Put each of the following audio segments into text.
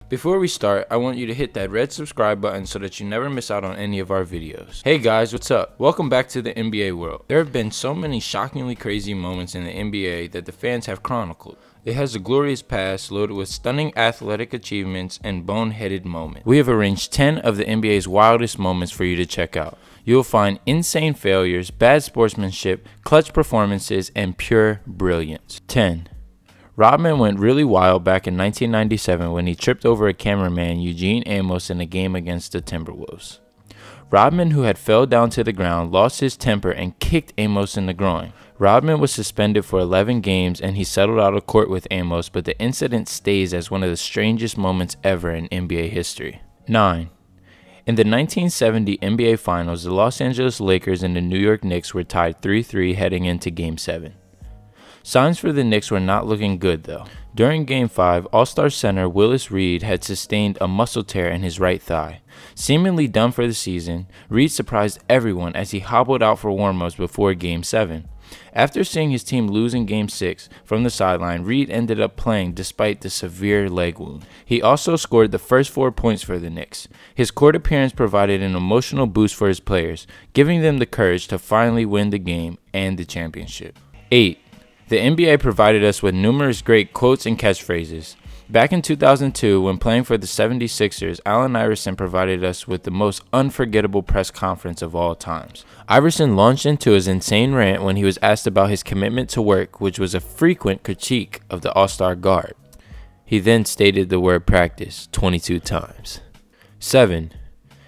Before we start, I want you to hit that red subscribe button so that you never miss out on any of our videos. Hey guys, what's up? Welcome back to the NBA world. There have been so many shockingly crazy moments in the NBA that the fans have chronicled. It has a glorious past loaded with stunning athletic achievements and boneheaded moments. We have arranged 10 of the NBA's wildest moments for you to check out. You will find insane failures, bad sportsmanship, clutch performances, and pure brilliance. 10. Rodman went really wild back in 1997 when he tripped over a cameraman, Eugene Amos, in a game against the Timberwolves. Rodman, who had fell down to the ground, lost his temper and kicked Amos in the groin. Rodman was suspended for 11 games and he settled out of court with Amos, but the incident stays as one of the strangest moments ever in NBA history. 9. In the 1970 NBA Finals, the Los Angeles Lakers and the New York Knicks were tied 3-3 heading into Game 7. Signs for the Knicks were not looking good though. During Game 5, All-Star center Willis Reed had sustained a muscle tear in his right thigh. Seemingly done for the season, Reed surprised everyone as he hobbled out for warm-ups before Game 7. After seeing his team lose in Game 6 from the sideline, Reed ended up playing despite the severe leg wound. He also scored the first 4 points for the Knicks. His court appearance provided an emotional boost for his players, giving them the courage to finally win the game and the championship. 8. The NBA provided us with numerous great quotes and catchphrases. Back in 2002, when playing for the 76ers, Allen Iverson provided us with the most unforgettable press conference of all times. Iverson launched into his insane rant when he was asked about his commitment to work, which was a frequent critique of the All-Star guard. He then stated the word practice 22 times. 7.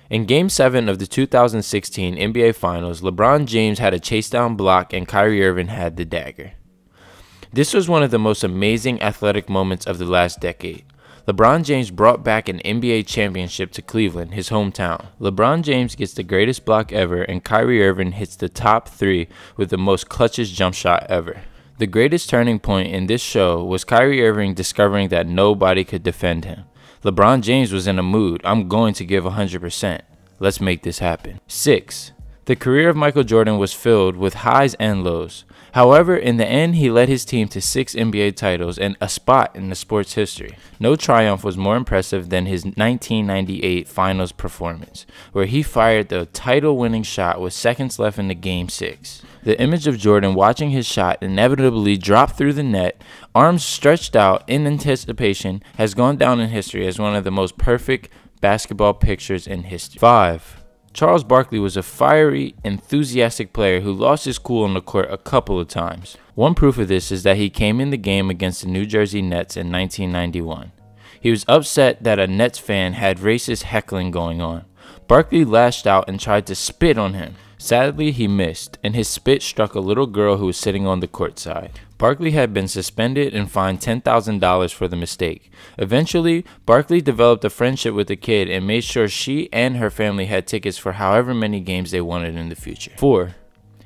In Game 7 of the 2016 NBA Finals, LeBron James had a chase-down block and Kyrie Irving had the dagger. This was one of the most amazing athletic moments of the last decade. LeBron James brought back an NBA championship to Cleveland, his hometown. LeBron James gets the greatest block ever, and Kyrie Irving hits the top 3 with the most clutchest jump shot ever. The greatest turning point in this show was Kyrie Irving discovering that nobody could defend him. LeBron James was in a mood. I'm going to give 100%. Let's make this happen. 6. The career of Michael Jordan was filled with highs and lows. However, in the end, he led his team to 6 NBA titles and a spot in the sport's history. No triumph was more impressive than his 1998 Finals performance, where he fired the title-winning shot with seconds left in the Game 6. The image of Jordan watching his shot inevitably drop through the net, arms stretched out in anticipation, has gone down in history as one of the most perfect basketball pictures in history. 5. Charles Barkley was a fiery, enthusiastic player who lost his cool on the court a couple of times. One proof of this is that he came in the game against the New Jersey Nets in 1991. He was upset that a Nets fan had racist heckling going on. Barkley lashed out and tried to spit on him. Sadly, he missed, and his spit struck a little girl who was sitting on the court side. Barkley had been suspended and fined $10,000 for the mistake. Eventually, Barkley developed a friendship with the kid and made sure she and her family had tickets for however many games they wanted in the future. 4.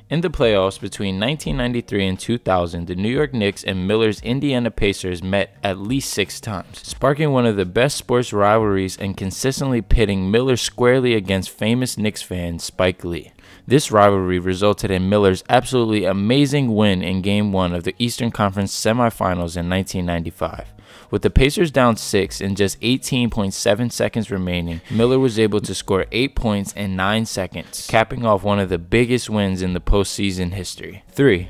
In the playoffs between 1993 and 2000, the New York Knicks and Miller's Indiana Pacers met at least 6 times, sparking one of the best sports rivalries and consistently pitting Miller squarely against famous Knicks fan Spike Lee. This rivalry resulted in Miller's absolutely amazing win in Game 1 of the Eastern Conference semifinals in 1995. With the Pacers down 6 and just 18.7 seconds remaining, Miller was able to score 8 points in 9 seconds, capping off one of the biggest wins in the postseason history. 3.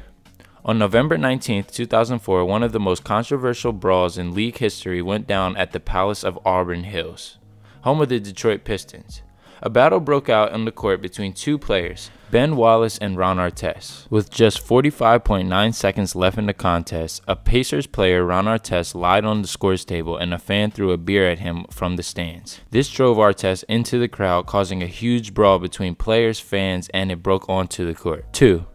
On November 19, 2004, one of the most controversial brawls in league history went down at the Palace of Auburn Hills, home of the Detroit Pistons. A battle broke out on the court between 2 players, Wallace and Ron Artest. With just 45.9 seconds left in the contest, a Pacers player, Ron Artest, lied on the scores table and a fan threw a beer at him from the stands. This drove Artest into the crowd, causing a huge brawl between players, fans, and it broke onto the court. 2.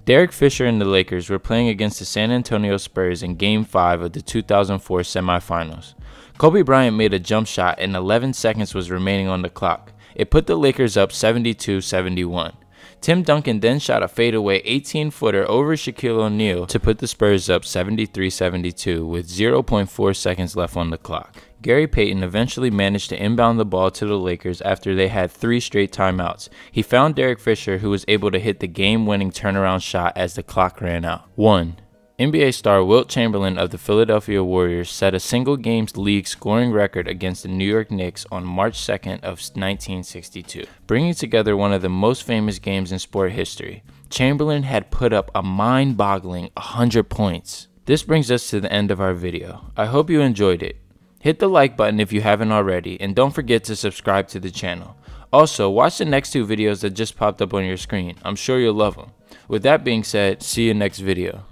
Derek Fisher and the Lakers were playing against the San Antonio Spurs in Game 5 of the 2004 semifinals. Kobe Bryant made a jump shot and 11 seconds was remaining on the clock. It put the Lakers up 72-71. Tim Duncan then shot a fadeaway 18-footer over Shaquille O'Neal to put the Spurs up 73-72 with 0.4 seconds left on the clock. Gary Payton eventually managed to inbound the ball to the Lakers after they had 3 straight timeouts. He found Derek Fisher, who was able to hit the game-winning turnaround shot as the clock ran out. 1. NBA star Wilt Chamberlain of the Philadelphia Warriors set a single-game league scoring record against the New York Knicks on March 2nd of 1962, bringing together one of the most famous games in sport history. Chamberlain had put up a mind-boggling 100 points. This brings us to the end of our video. I hope you enjoyed it. Hit the like button if you haven't already, and don't forget to subscribe to the channel. Also, watch the next 2 videos that just popped up on your screen. I'm sure you'll love them. With that being said, see you next video.